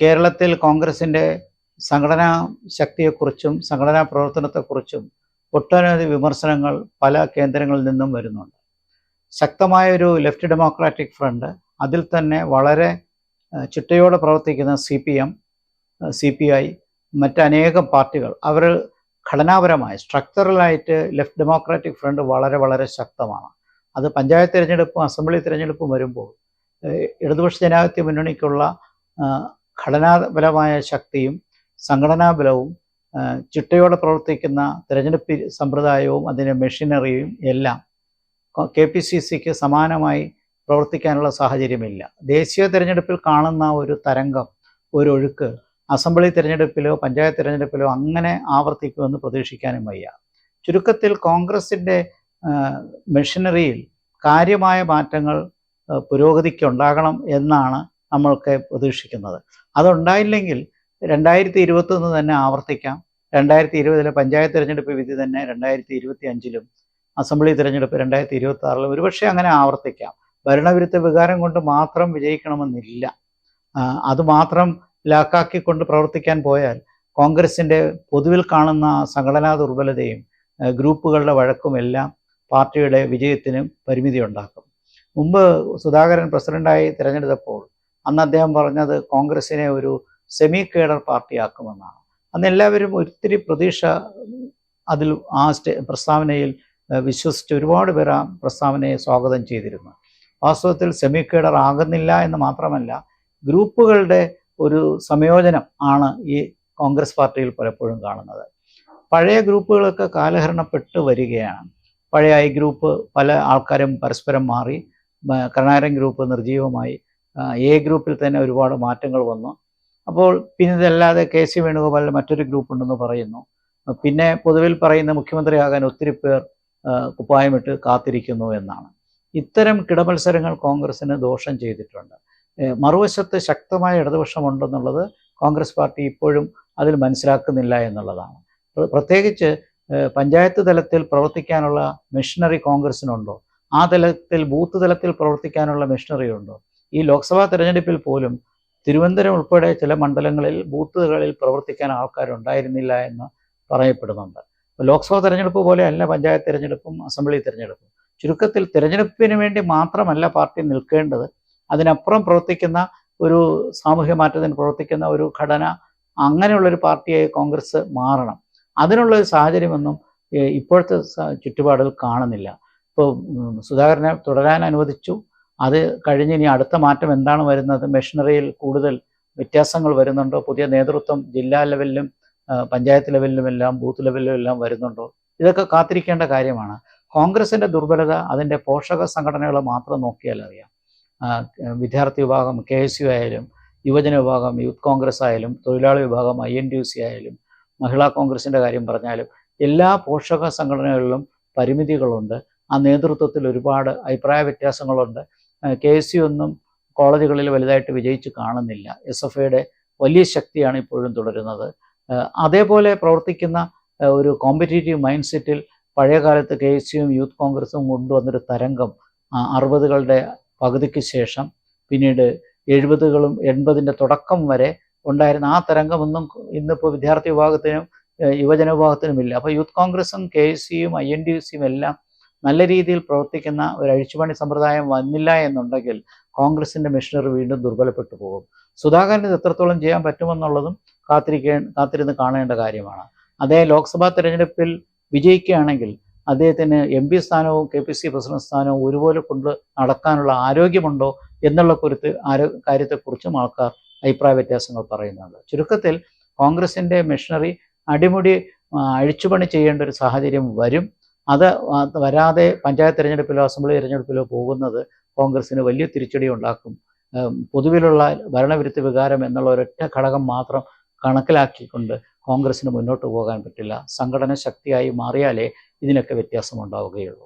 കേരളത്തിൽ കോൺഗ്രസിൻ്റെ സംഘടനാ ശക്തിയെക്കുറിച്ചും സംഘടനാ പ്രവർത്തനത്തെക്കുറിച്ചും ഒട്ടനവധി വിമർശനങ്ങൾ പല കേന്ദ്രങ്ങളിൽ നിന്നും വരുന്നുണ്ട്. ശക്തമായൊരു ലെഫ്റ്റ് ഡെമോക്രാറ്റിക് ഫ്രണ്ട്, അതിൽ തന്നെ വളരെ ചിട്ടയോടെ പ്രവർത്തിക്കുന്ന CPM, CPI, മറ്റനേകം പാർട്ടികൾ, അവർ ഘടനാപരമായി സ്ട്രക്ചറലായിട്ട് ലെഫ്റ്റ് ഡെമോക്രാറ്റിക് ഫ്രണ്ട് വളരെ വളരെ ശക്തമാണ്. അത് പഞ്ചായത്ത് തിരഞ്ഞെടുപ്പും അസംബ്ലി തിരഞ്ഞെടുപ്പും വരുമ്പോൾ ഇടതുപക്ഷ ജനാധിപത്യ മുന്നണിക്കുള്ള ഘടനാപരമായ ശക്തിയും സംഘടനാ ബലവും ചിട്ടയോടെ പ്രവർത്തിക്കുന്ന തിരഞ്ഞെടുപ്പ് സമ്പ്രദായവും അതിൻ്റെ മെഷീനറിയും എല്ലാം KPCCക്ക് സമാനമായി പ്രവർത്തിക്കാനുള്ള സാഹചര്യമില്ല. ദേശീയ തിരഞ്ഞെടുപ്പിൽ കാണുന്ന ഒരു തരംഗം, ഒരു ഒഴുക്ക് അസംബ്ലി തിരഞ്ഞെടുപ്പിലോ പഞ്ചായത്ത് തിരഞ്ഞെടുപ്പിലോ അങ്ങനെ ആവർത്തിക്കുമെന്ന് പ്രതീക്ഷിക്കാനും വയ്യ. ചുരുക്കത്തിൽ കോൺഗ്രസിൻ്റെ മെഷീനറിയിൽ കാര്യമായ മാറ്റങ്ങൾ പുരോഗതിക്കുണ്ടാകണം എന്നാണ് നമ്മൾക്ക് പ്രതീക്ഷിക്കുന്നത്. അതുണ്ടായില്ലെങ്കിൽ 2021 തന്നെ ആവർത്തിക്കാം. 2020 പഞ്ചായത്ത് തിരഞ്ഞെടുപ്പ് വിധി തന്നെ 2025 അസംബ്ലി തിരഞ്ഞെടുപ്പ് 2026 ഒരുപക്ഷെ അങ്ങനെ ആവർത്തിക്കാം. ഭരണവിരുദ്ധ വികാരം കൊണ്ട് മാത്രം വിജയിക്കണമെന്നില്ല. അതുമാത്രം ലാക്കാക്കിക്കൊണ്ട് പ്രവർത്തിക്കാൻ പോയാൽ കോൺഗ്രസിൻ്റെ പൊതുവിൽ കാണുന്ന സംഘടനാ ദുർബലതയും ഗ്രൂപ്പുകളുടെ വഴക്കുമെല്ലാം പാർട്ടിയുടെ വിജയത്തിനും പരിമിതി ഉണ്ടാക്കും. മുമ്പ് സുധാകരൻ പ്രസിഡൻ്റായി തിരഞ്ഞെടുത്തപ്പോൾ അന്ന് അദ്ദേഹം പറഞ്ഞത് കോൺഗ്രസിനെ ഒരു സെമി കേഡർ പാർട്ടിയാക്കുമെന്നാണ്. അന്ന് എല്ലാവരും ഒത്തിരി പ്രതീക്ഷ അതിൽ പ്രസ്താവനയിൽ വിശ്വസിച്ച് ഒരുപാട് പേർ ആ പ്രസ്താവനയെ സ്വാഗതം ചെയ്തിരുന്നു. വാസ്തവത്തിൽ സെമി കേഡർ ആകുന്നില്ല എന്ന് മാത്രമല്ല, ഗ്രൂപ്പുകളുടെ ഒരു സംയോജനം ആണ് ഈ കോൺഗ്രസ് പാർട്ടിയിൽ പലപ്പോഴും കാണുന്നത്. പഴയ ഗ്രൂപ്പുകളൊക്കെ കാലഹരണപ്പെട്ട് വരികയാണ്. പഴയ ഐ ഗ്രൂപ്പ് പല ആൾക്കാരും പരസ്പരം മാറി. കരുണാകരൻ ഗ്രൂപ്പ് നിർജീവമായി. എ ഗ്രൂപ്പിൽ തന്നെ ഒരുപാട് മാറ്റങ്ങൾ വന്നു. അപ്പോൾ പിന്നെ ഇതല്ലാതെ KC വേണുഗോപാലിൻ്റെ മറ്റൊരു ഗ്രൂപ്പ് ഉണ്ടെന്ന് പറയുന്നു. പിന്നെ പൊതുവിൽ പറയുന്ന മുഖ്യമന്ത്രിയാകാൻ ഒത്തിരി പേർ കുപ്പായമിട്ട് കാത്തിരിക്കുന്നു എന്നാണ്. ഇത്തരം കിടമത്സരങ്ങൾ കോൺഗ്രസ്സിന് ദോഷം ചെയ്തിട്ടുണ്ട്. മറുവശത്ത് ശക്തമായ ഇടതുപക്ഷമുണ്ടെന്നുള്ളത് കോൺഗ്രസ് പാർട്ടി ഇപ്പോഴും അതിൽ മനസ്സിലാക്കുന്നില്ല എന്നുള്ളതാണ്. പ്രത്യേകിച്ച് പഞ്ചായത്ത് തലത്തിൽ പ്രവർത്തിക്കാനുള്ള മെഷീനറി കോൺഗ്രസ്സിനുണ്ടോ? ആ തലത്തിൽ ബൂത്ത് തലത്തിൽ പ്രവർത്തിക്കാനുള്ള മെഷീനറി ഉണ്ടോ? ഈ ലോക്സഭാ തെരഞ്ഞെടുപ്പിൽ പോലും തിരുവനന്തപുരം ഉൾപ്പെടെ ചില മണ്ഡലങ്ങളിൽ ബൂത്തുകളിൽ പ്രവർത്തിക്കാൻ ആൾക്കാരുണ്ടായിരുന്നില്ല എന്ന് പറയപ്പെടുന്നുണ്ട്. ലോക്സഭാ തെരഞ്ഞെടുപ്പ് പോലെയല്ല പഞ്ചായത്ത് തിരഞ്ഞെടുപ്പും അസംബ്ലി തിരഞ്ഞെടുപ്പും. ചുരുക്കത്തിൽ തിരഞ്ഞെടുപ്പിന് വേണ്ടി മാത്രമല്ല പാർട്ടി നിൽക്കേണ്ടത്, അതിനപ്പുറം പ്രവർത്തിക്കുന്ന ഒരു സാമൂഹ്യ മാറ്റത്തിന് പ്രവർത്തിക്കുന്ന ഒരു ഘടന, അങ്ങനെയുള്ളൊരു പാർട്ടിയായി കോൺഗ്രസ് മാറണം. അതിനുള്ളൊരു സാഹചര്യമൊന്നും ഇപ്പോഴത്തെ ചുറ്റുപാടിൽ കാണുന്നില്ല. ഇപ്പോൾ സുധാകരനെ തുടരാൻ അനുവദിച്ചു. അത് കഴിഞ്ഞ് ഇനി അടുത്ത മാറ്റം എന്താണ് വരുന്നത്? മെഷീനറിയിൽ കൂടുതൽ വ്യത്യാസങ്ങൾ വരുന്നുണ്ടോ? പുതിയ നേതൃത്വം ജില്ലാ ലെവലിലും പഞ്ചായത്ത് ലെവലിലുമെല്ലാം ബൂത്ത് ലെവലിലും എല്ലാം വരുന്നുണ്ടോ? ഇതൊക്കെ കാത്തിരിക്കേണ്ട കാര്യമാണ്. കോൺഗ്രസിൻ്റെ ദുർബലത അതിൻ്റെ പോഷക സംഘടനകളെ മാത്രം നോക്കിയാൽ അറിയാം. വിദ്യാർത്ഥി വിഭാഗം KSU ആയാലും, യുവജന വിഭാഗം യൂത്ത് കോൺഗ്രസ് ആയാലും, തൊഴിലാളി വിഭാഗം INTUC ആയാലും, മഹിളാ കോൺഗ്രസിൻ്റെ കാര്യം പറഞ്ഞാലും എല്ലാ പോഷക സംഘടനകളിലും പരിമിതികളുണ്ട്. ആ നേതൃത്വത്തിൽ ഒരുപാട് അഭിപ്രായ വ്യത്യാസങ്ങളുണ്ട്. KSU ഒന്നും കോളേജുകളിൽ വലുതായിട്ട് വിജയിച്ച് കാണുന്നില്ല. SFIയുടെ വലിയ ശക്തിയാണ് ഇപ്പോഴും തുടരുന്നത്. അതേപോലെ പ്രവർത്തിക്കുന്ന ഒരു കോമ്പറ്റീറ്റീവ് മൈൻഡ് സെറ്റിൽ പഴയ കാലത്ത് KSUവും യൂത്ത് കോൺഗ്രസും കൊണ്ടുവന്നൊരു തരംഗം 60കളുടെ പകുതിക്ക് ശേഷം പിന്നീട് 70കളും 80ൻ്റെ തുടക്കം വരെ ഉണ്ടായിരുന്ന ആ തരംഗമൊന്നും ഇന്നിപ്പോൾ വിദ്യാർത്ഥി വിഭാഗത്തിനും യുവജന വിഭാഗത്തിനുമില്ല. അപ്പോൾ യൂത്ത് കോൺഗ്രസും KSUവും INTUCയും എല്ലാം നല്ല രീതിയിൽ പ്രവർത്തിക്കുന്ന ഒരു അഴിച്ചുപണി സമ്പ്രദായം വന്നില്ല എന്നുണ്ടെങ്കിൽ കോൺഗ്രസിൻ്റെ മെഷീനറി വീണ്ടും ദുർബലപ്പെട്ടു പോകും. സുധാകരന് എത്രത്തോളം ചെയ്യാൻ പറ്റുമെന്നുള്ളതും കാത്തിരുന്ന് കാണേണ്ട കാര്യമാണ്. അതേ ലോക്സഭാ തെരഞ്ഞെടുപ്പിൽ വിജയിക്കുകയാണെങ്കിൽ അദ്ദേഹത്തിന് MP സ്ഥാനവും KPC പ്രസിഡന്റ് സ്ഥാനവും ഒരുപോലെ കൊണ്ട് നടക്കാനുള്ള ആരോഗ്യമുണ്ടോ എന്നുള്ള കാര്യത്തെക്കുറിച്ചും ആൾക്കാർ അഭിപ്രായ വ്യത്യാസങ്ങൾ പറയുന്നുണ്ട്. ചുരുക്കത്തിൽ കോൺഗ്രസിൻ്റെ മെഷീനറി അടിമുടി അഴിച്ചുപണി ചെയ്യേണ്ട ഒരു സാഹചര്യം വരും. അത് വരാതെ പഞ്ചായത്ത് തിരഞ്ഞെടുപ്പിലോ അസംബ്ലി തിരഞ്ഞെടുപ്പിലോ പോകുന്നത് കോൺഗ്രസ്സിന് വലിയ തിരിച്ചടി ഉണ്ടാക്കും. പൊതുവിലുള്ള ഭരണവിരുദ്ധ വികാരം എന്നുള്ള ഒരൊറ്റ ഘടകം മാത്രം കണക്കിലാക്കിക്കൊണ്ട് കോൺഗ്രസ്സിന് മുന്നോട്ട് പോകാൻ പറ്റില്ല. സംഘടന ശക്തിയായി മാറിയാലേ ഇതിനൊക്കെ വ്യത്യാസമുണ്ടാവുകയുള്ളൂ.